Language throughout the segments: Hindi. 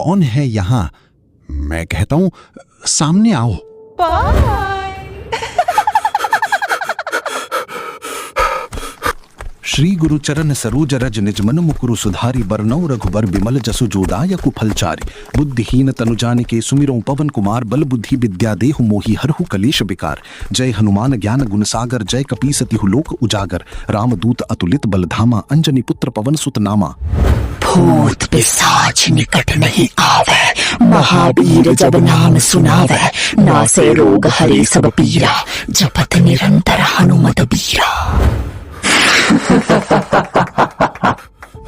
कौन है यहाँ? मैं कहता हूँ सामने आओ। श्री गुरुचरण सरोज रज निज मन मुकुरु सुधारी बरनौ रघुबर बिमल जसु जोदाय कुफलचारी बुद्धिहीन तनु जानिके सुमिरौ पवन कुमार बल बुद्धि विद्या देहु मोहि हरहु कलेश विकार। जय हनुमान ज्ञान गुण सागर जय कपीसतिहु लोक उजागर रामदूत अतुलित बल धामा अंजनी पुत्र पवन सुत नामा। भूत पिशाच निकट नहीं आवे महावीर जब नाम सुनावे नासे रोग हरे सब पीरा जपत निरंतर हनुमत बीरा।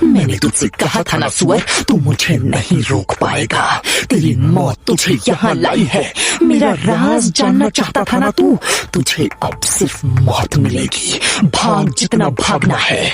मैंने तुझसे कहा था ना सुअर, तू मुझे नहीं रोक पाएगा। तेरी मौत तुझे यहाँ लाई है। मेरा राज जानना चाहता था ना तू, तुझे अब सिर्फ मौत मिलेगी। भाग जितना भागना है।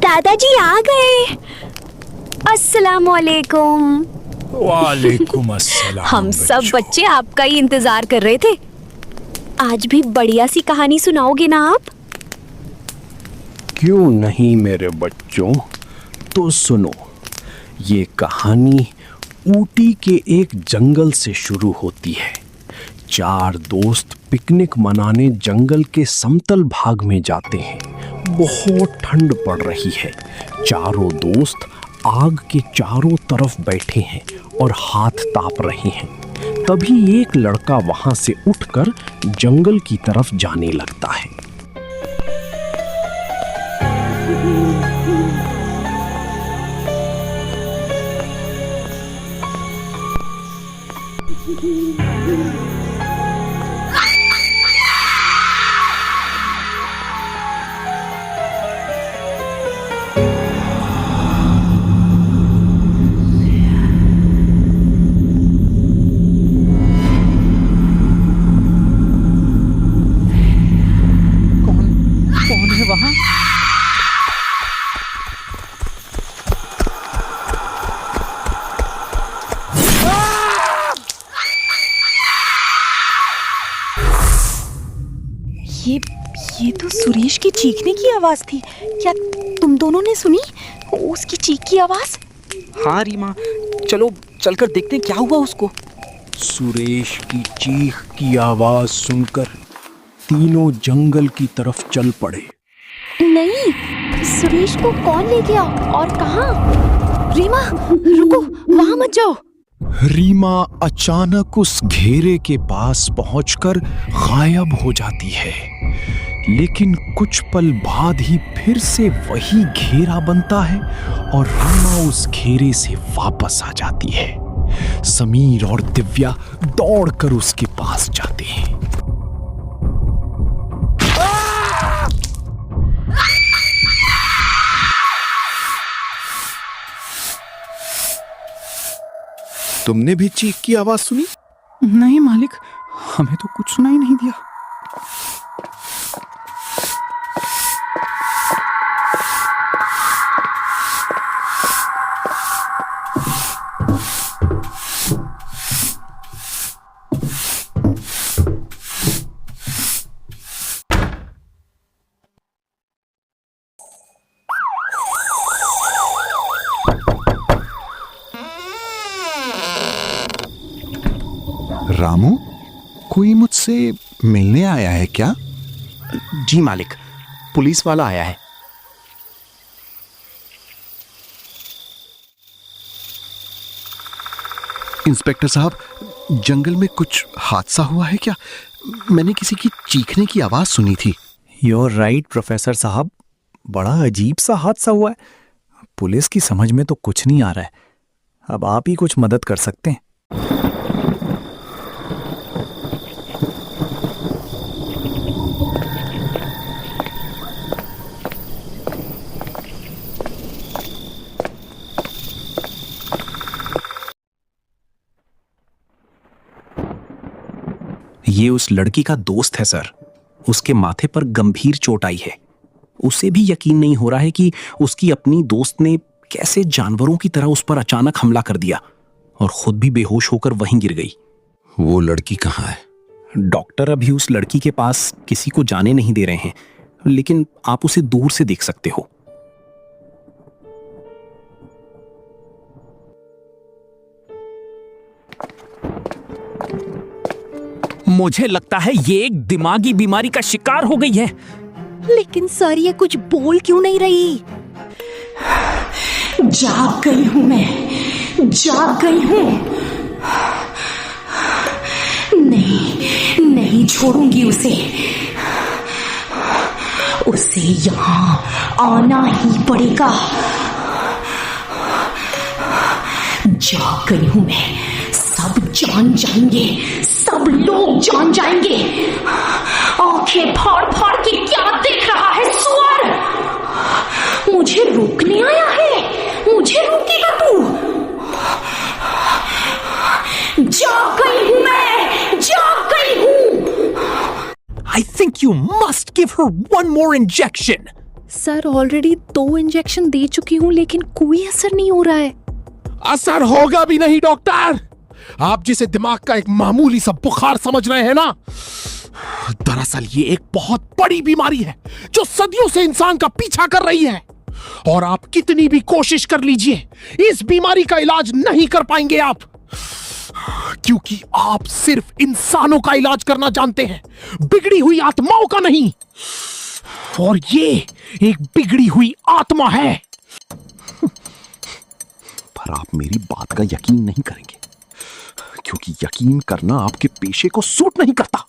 दादाजी आ गए। अस्सलामुअलैकुम। वालेकुम अस्सलाम। हम सब बच्चे आपका ही इंतजार कर रहे थे। आज भी बढ़िया सी कहानी सुनाओगे ना आप? क्यों नहीं मेरे बच्चों, तो सुनो। ये कहानी ऊटी के एक जंगल से शुरू होती है। 4 दोस्त पिकनिक मनाने जंगल के समतल भाग में जाते हैं। बहुत ठंड पड़ रही है। चारों दोस्त आग के चारों तरफ बैठे हैं और हाथ ताप रहे हैं। तभी एक लड़का वहां से उठकर जंगल की तरफ जाने लगता है। ये तो सुरेश की चीखने की आवाज थी। क्या तुम दोनों ने सुनी उसकी चीख की आवाज? हाँ रीमा, चलो चलकर देखते हैं क्या हुआ उसको। सुरेश की चीख की आवाज सुनकर तीनों जंगल की तरफ चल पड़े। नहीं, सुरेश को कौन ले गया और कहाँ? रीमा रुको, वहां मत जाओ। रीमा अचानक उस घेरे के पास पहुंचकर गायब हो जाती है। लेकिन कुछ पल बाद ही फिर से वही घेरा बनता है और रीमा उस घेरे से वापस आ जाती है। समीर और दिव्या दौड़कर उसके पास जाते हैं। तुमने भी चीख की आवाज सुनी? नहीं मालिक, हमें तो कुछ सुनाई नहीं दिया। रामू, कोई मुझसे मिलने आया है क्या? जी मालिक, पुलिस वाला आया है। इंस्पेक्टर साहब, जंगल में कुछ हादसा हुआ है क्या? मैंने किसी की चीखने की आवाज सुनी थी। You're right, प्रोफेसर साहब, बड़ा अजीब सा हादसा हुआ है। पुलिस की समझ में तो कुछ नहीं आ रहा है। अब आप ही कुछ मदद कर सकते हैं। ये उस लड़की का दोस्त है सर। उसके माथे पर गंभीर चोट आई है। उसे भी यकीन नहीं हो रहा है कि उसकी अपनी दोस्त ने कैसे जानवरों की तरह उस पर अचानक हमला कर दिया और खुद भी बेहोश होकर वहीं गिर गई। वो लड़की कहाँ है? डॉक्टर अभी उस लड़की के पास किसी को जाने नहीं दे रहे हैं, लेकिन आप उसे दूर से देख सकते हो। मुझे लगता है ये एक दिमागी बीमारी का शिकार हो गई है। लेकिन सर ये कुछ बोल क्यों नहीं रही? जाग गई हूं मैं, जाग गई हूं। नहीं, नहीं छोड़ूंगी उसे। उसे यहां आना ही पड़ेगा। जाग गई हूं मैं, सब जान जाएंगे, सब लोग जान जाएंगे। आंखें फाड़ फाड़ के क्या देख रहा है सुअर? मुझे रोकने आया है? मुझे रोकेगा तू? जाग गई हूं मैं, जाग गई हूं। I think you must give her one more injection. Sir already 2 injection दे चुकी हूँ लेकिन कोई असर नहीं हो रहा है। असर होगा भी नहीं डॉक्टर। आप जिसे दिमाग का एक मामूली सा बुखार समझ रहे हैं ना, दरअसल ये एक बहुत बड़ी बीमारी है जो सदियों से इंसान का पीछा कर रही है। और आप कितनी भी कोशिश कर लीजिए, इस बीमारी का इलाज नहीं कर पाएंगे आप, क्योंकि आप सिर्फ इंसानों का इलाज करना जानते हैं, बिगड़ी हुई आत्माओं का नहीं। और ये एक बिगड़ी हुई आत्मा है। पर आप मेरी बात का यकीन नहीं करेंगे, क्योंकि यकीन करना आपके पेशे को सूट नहीं करता।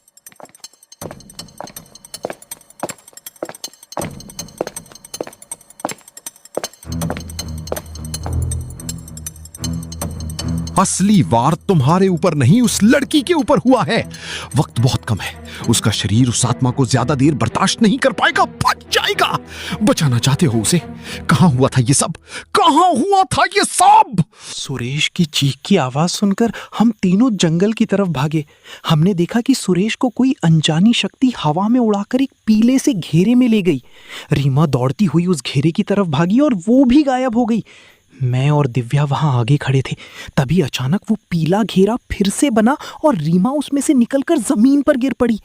असली वार तुम्हारे ऊपर नहीं, उस लड़की के ऊपर हुआ है। वक्त बहुत कम है, उसका शरीर उस आत्मा को ज्यादा देर बर्दाश्त नहीं कर पाएगा, फट जाएगा। बचाना चाहते हो उसे? कहां हुआ था ये सब? कहां हुआ था ये सब? सुरेश की चीख की आवाज सुनकर हम तीनों जंगल की तरफ भागे। हमने देखा कि सुरेश को कोई अनजानी शक्ति हवा में उड़ाकर एक पीले से घेरे में ले गई। रीमा दौड़ती हुई उस घेरे की तरफ भागी और वो भी गायब हो गई। मैं और दिव्या वहां आगे खड़े थे। तभी अचानक वो पीला घेरा फिर से बना और रीमा उसमें से निकलकर जमीन पर गिर पड़ी।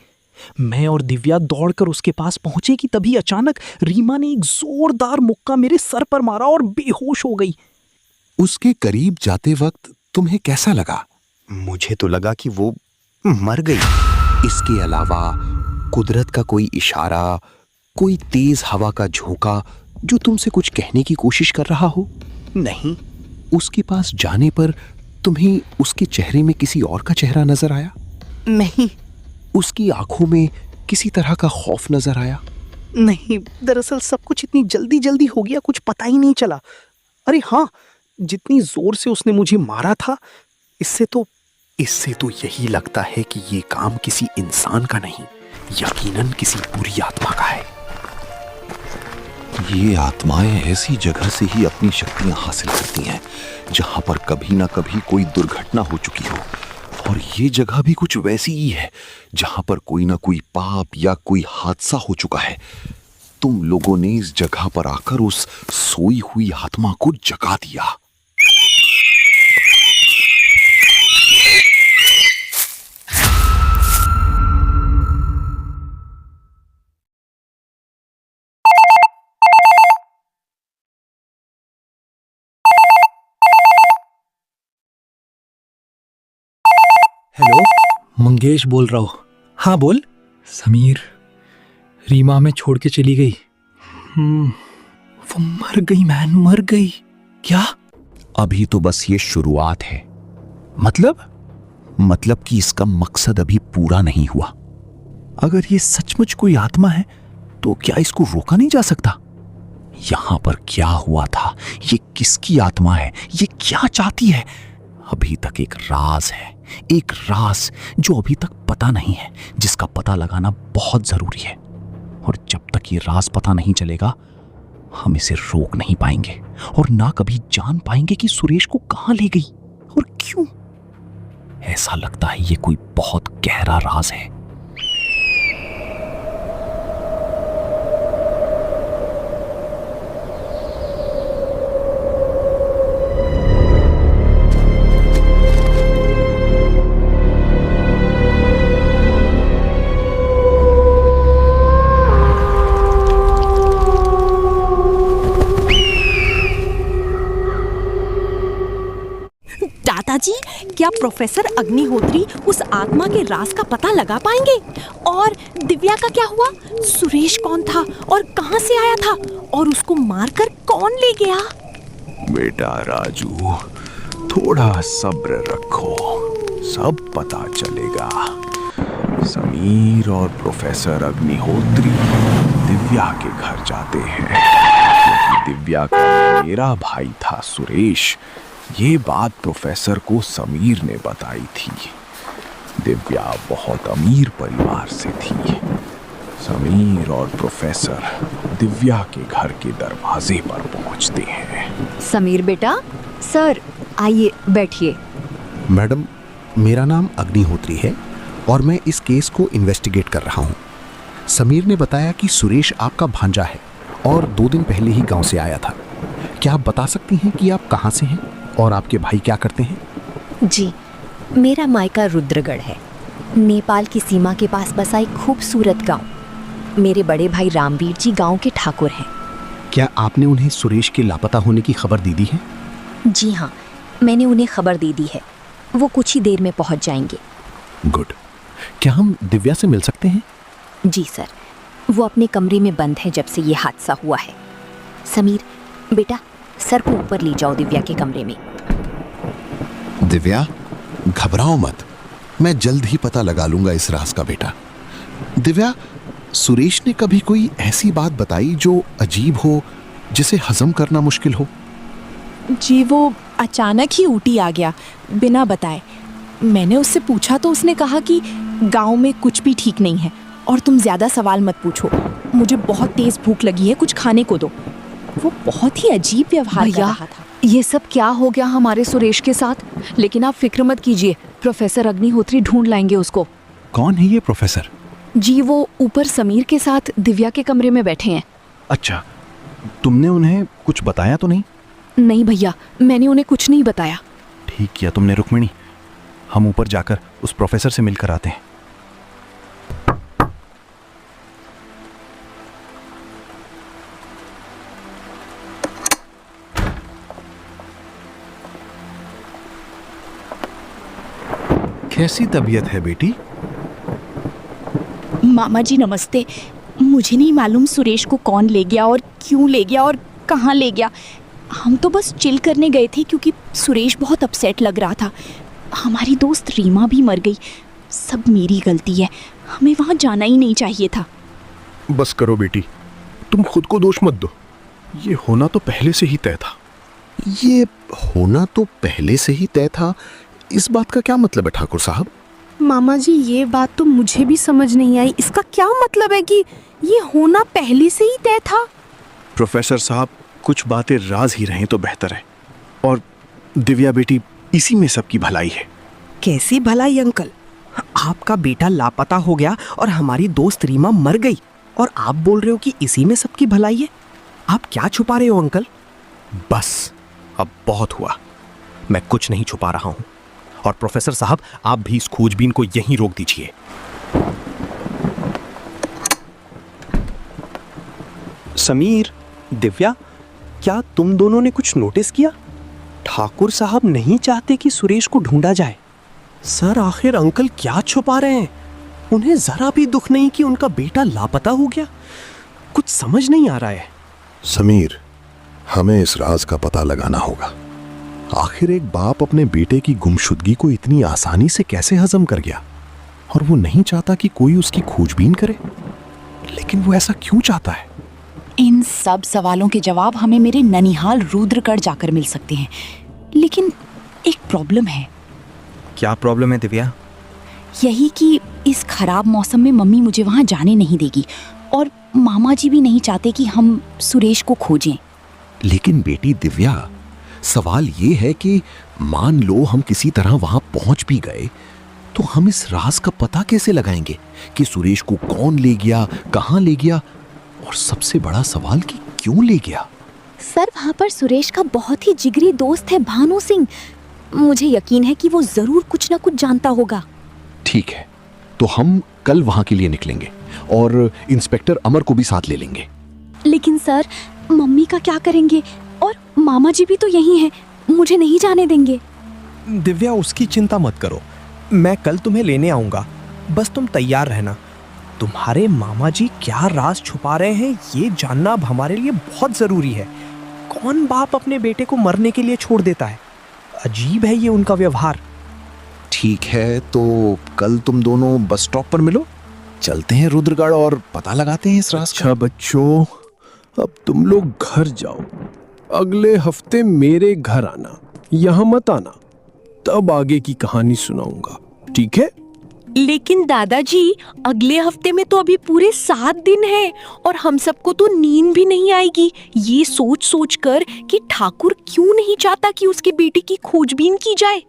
मैं और दिव्या दौड़कर उसके पास पहुंचे कि तभी अचानक रीमा ने एक जोरदार मुक्का मेरे सर पर मारा और बेहोश हो गई। उसके करीब जाते वक्त तुम्हें कैसा लगा? मुझे तो लगा कि वो मर गई। इसके अलावा कुदरत का कोई इशारा, कोई तेज हवा का झोंका जो तुमसे कुछ कहने की कोशिश कर रहा हो? नहीं। उसके पास जाने पर तुम्हें उसके चेहरे में किसी और का चेहरा नजर आया? नहीं, उसकी आंखों में किसी तरह का खौफ नजर आया? नहीं, दरअसल सब कुछ इतनी जल्दी जल्दी हो गया, कुछ पता ही नहीं चला। अरे हाँ, जितनी जोर से उसने मुझे मारा था, इससे तो यही लगता है कि ये काम किसी इंसान का नहीं, यकीनन किसी बुरी आत्मा का है। ये आत्माएं ऐसी जगह से ही अपनी शक्तियां हासिल करती हैं जहां पर कभी ना कभी कोई दुर्घटना हो चुकी हो, और ये जगह भी कुछ वैसी ही है जहां पर कोई ना कोई पाप या कोई हादसा हो चुका है। तुम लोगों ने इस जगह पर आकर उस सोई हुई आत्मा को जगा दिया। हेलो, मंगेश बोल रहा हूँ। हाँ बोल। समीर, रीमा में छोड़ के चली गई। वो मर गई मैन, मर गई। क्या? अभी तो बस ये शुरुआत है। मतलब कि इसका मकसद अभी पूरा नहीं हुआ। अगर ये सचमुच कोई आत्मा है तो क्या इसको रोका नहीं जा सकता? यहां पर क्या हुआ था, ये किसकी आत्मा है, ये क्या चाहती है, अभी तक एक राज है। एक राज जो अभी तक पता नहीं है, जिसका पता लगाना बहुत जरूरी है। और जब तक ये राज पता नहीं चलेगा, हम इसे रोक नहीं पाएंगे और ना कभी जान पाएंगे कि सुरेश को कहां ले गई और क्यों। ऐसा लगता है ये कोई बहुत गहरा राज है क्या प्रोफेसर अग्निहोत्री उस आत्मा के राज का पता लगा पाएंगे? और दिव्या का क्या हुआ? सुरेश कौन था और कहां से आया था और उसको मारकर कौन ले गया? बेटा राजू, थोड़ा सब्र रखो, सब पता चलेगा। समीर और प्रोफेसर अग्निहोत्री दिव्या के घर जाते हैं क्योंकि दिव्या का मेरा भाई था सुरेश। ये बात प्रोफेसर को समीर ने बताई थी। दिव्या बहुत अमीर परिवार से थी। समीर और प्रोफेसर दिव्या के घर के दरवाजे पर पहुंचते हैं। समीर बेटा, सर आइए बैठिए। मैडम, मेरा नाम अग्निहोत्री है और मैं इस केस को इन्वेस्टिगेट कर रहा हूँ। समीर ने बताया कि सुरेश आपका भांजा है और 2 दिन पहले ही गांव से आया था। क्या आप बता सकती हैं कि आप कहाँ से हैं और आपके भाई क्या करते हैं? जी, मेरा मायका रुद्रगढ़ है, नेपाल की सीमा के पास बसा एक खूबसूरत गांव। मेरे बड़े भाई रामवीर जी गांव के ठाकुर हैं। क्या आपने उन्हें सुरेश के लापता होने की खबर दे दी है? जी हाँ, मैंने उन्हें खबर दे दी है। वो कुछ ही देर में पहुंच जाएंगे। गुड। क्या हम दिव्या से मिल सकते हैं? जी सर, वो अपने कमरे में बंद है जब से ये हादसा हुआ है। समीर बेटा, सर को ऊपर ले जाओ दिव्या के कमरे में। दिव्या, घबराओ मत, मैं जल्द ही पता लगा लूंगा इस राज का बेटा। दिव्या, सुरेश ने कभी कोई ऐसी बात बताई जो अजीब हो, जिसे हजम करना मुश्किल हो? जी, वो अचानक ही ऊटी आ गया बिना बताए। मैंने उससे पूछा तो उसने कहा कि गांव में कुछ भी ठीक नहीं है और तुम ज्यादा सवाल मत पूछो, मुझे बहुत तेज भूख लगी है, कुछ खाने को दो। वो बहुत ही अजीब व्यवहार कर रहा था। ये सब क्या हो गया हमारे सुरेश के साथ? लेकिन आप फिक्र मत कीजिए, प्रोफेसर अग्निहोत्री ढूंढ लाएंगे उसको। कौन है ये प्रोफेसर? जी, वो ऊपर समीर के साथ दिव्या के कमरे में बैठे हैं। अच्छा, तुमने उन्हें कुछ बताया तो नहीं? नहीं भैया, मैंने उन्हें कुछ नहीं बताया। ठीक किया तुमने रुक्मिणी, हम ऊपर जाकर उस प्रोफेसर से मिलकर आते हैं। कैसी तबीयत है बेटी? मामा जी नमस्ते। मुझे नहीं मालूम सुरेश को कौन ले गया और क्यों ले गया और कहाँ ले गया। हम तो बस चिल करने गए थे क्योंकि सुरेश बहुत अपसेट लग रहा था। हमारी दोस्त रीमा भी मर गई। सब मेरी गलती है, हमें वहाँ जाना ही नहीं चाहिए था। बस करो बेटी, तुम खुद को दोष मत दो। ये होना तो पहले से ही तय था। ये होना तो पहले से ही तय था, इस बात का क्या मतलब है ठाकुर साहब? मामा जी, ये बात तो मुझे भी समझ नहीं आई। इसका क्या मतलब है कि ये होना पहले से ही तय था? प्रोफेसर साहब, कुछ बातें राज ही रहें तो बेहतर है। और दिव्या बेटी, इसी में सबकी भलाई है। कैसी भलाई अंकल? आपका बेटा लापता हो गया और हमारी दोस्त रीमा मर गई और आप बोल रहे हो कि इसी में सबकी भलाई है? आप क्या छुपा रहे हो अंकल? बस, अब बहुत हुआ। मैं कुछ नहीं छुपा रहा हूं। और प्रोफेसर साहब, आप भी इस खोजबीन को यहीं रोक दीजिए। समीर, दिव्या, क्या तुम दोनों ने कुछ नोटिस किया? ठाकुर साहब नहीं चाहते कि सुरेश को ढूंढा जाए। सर, आखिर अंकल क्या छुपा रहे हैं? उन्हें जरा भी दुख नहीं कि उनका बेटा लापता हो गया। कुछ समझ नहीं आ रहा है। समीर, हमें इस राज का पता लगाना होगा। आखिर एक बाप अपने बेटे की गुमशुदगी को इतनी आसानी से कैसे हजम कर गया? और वो नहीं चाहता कि कोई उसकी खोजबीन करे। लेकिन वो ऐसा क्यों चाहता है? इन सब सवालों के जवाब हमें मेरे ननिहाल रुद्रगढ़ जाकर मिल सकते हैं। लेकिन एक प्रॉब्लम है। क्या प्रॉब्लम है दिव्या? यही कि इस खराब मौसम में मम्मी मुझे वहाँ जाने नहीं देगी और मामा जी भी नहीं चाहते कि हम सुरेश को खोजें। लेकिन बेटी दिव्या, सवाल ये है कि मान लो हम किसी तरह वहां पहुंच भी गए तो हम इस राज का पता कैसे लगाएंगे कि सुरेश को कौन ले गया, कहां ले गया, और सबसे बड़ा सवाल कि क्यों ले गया? सर, वहाँ पर सुरेश का बहुत ही जिगरी दोस्त है भानु सिंह। मुझे यकीन है कि वो जरूर कुछ ना कुछ जानता होगा। ठीक है, तो हम कल वहां के लिए निकलेंगे और इंस्पेक्टर अमर को भी साथ ले लेंगे। लेकिन सर, मम्मी का क्या करेंगे? और मामा जी भी तो यही हैं, मुझे नहीं जाने देंगे। दिव्या, उसकी चिंता मत करो, मैं कल तुम्हें लेने आऊंगा, बस तुम तैयार रहना। तुम्हारे मामा जी क्या राज छुपा रहे हैं ये जानना अब हमारे लिए बहुत जरूरी है। कौन बाप अपने बेटे को मरने के लिए छोड़ देता है? अजीब है ये उनका व्यवहार। ठीक है, तो कल तुम दोनों बस स्टॉप पर मिलो, चलते हैं रुद्रगढ़ और पता लगाते हैं इस राज का। अच्छा बच्चों, अब तुम लोग घर जाओ, अगले हफ्ते मेरे घर आना, यहाँ मत आना, तब आगे की कहानी सुनाऊंगा, ठीक है? लेकिन दादाजी, अगले हफ्ते में तो अभी पूरे 7 दिन हैं और हम सबको तो नींद भी नहीं आएगी ये सोच सोच कर कि ठाकुर क्यों नहीं चाहता कि उसके बेटे की खोजबीन की जाए।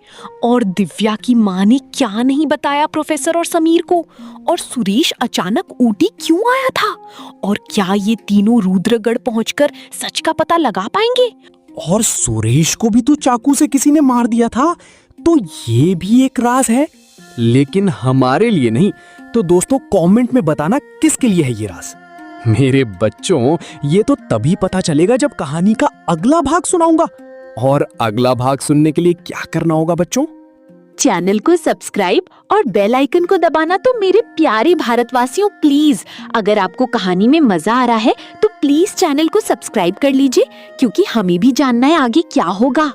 और दिव्या की माँ ने क्या नहीं बताया प्रोफेसर और समीर को, और सुरेश अचानक ऊटी क्यों आया था, और क्या ये तीनों रुद्रगढ़ पहुंचकर सच का पता लगा पाएंगे? और सुरेश को भी तो चाकू से किसी ने मार दिया था, तो ये भी एक राज है। लेकिन हमारे लिए नहीं, तो दोस्तों कमेंट में बताना किसके लिए है ये राज। मेरे बच्चों, ये तो तभी पता चलेगा जब कहानी का अगला भाग सुनाऊंगा। और अगला भाग सुनने के लिए क्या करना होगा बच्चों? चैनल को सब्सक्राइब और बेल आइकन को दबाना तो मेरे प्यारे भारतवासियों प्लीज। अगर आपको कहानी में मजा आ रहा है तो प्लीज चैनल को सब्सक्राइब कर लीजिए, क्योंकि हमें भी जानना है आगे क्या होगा।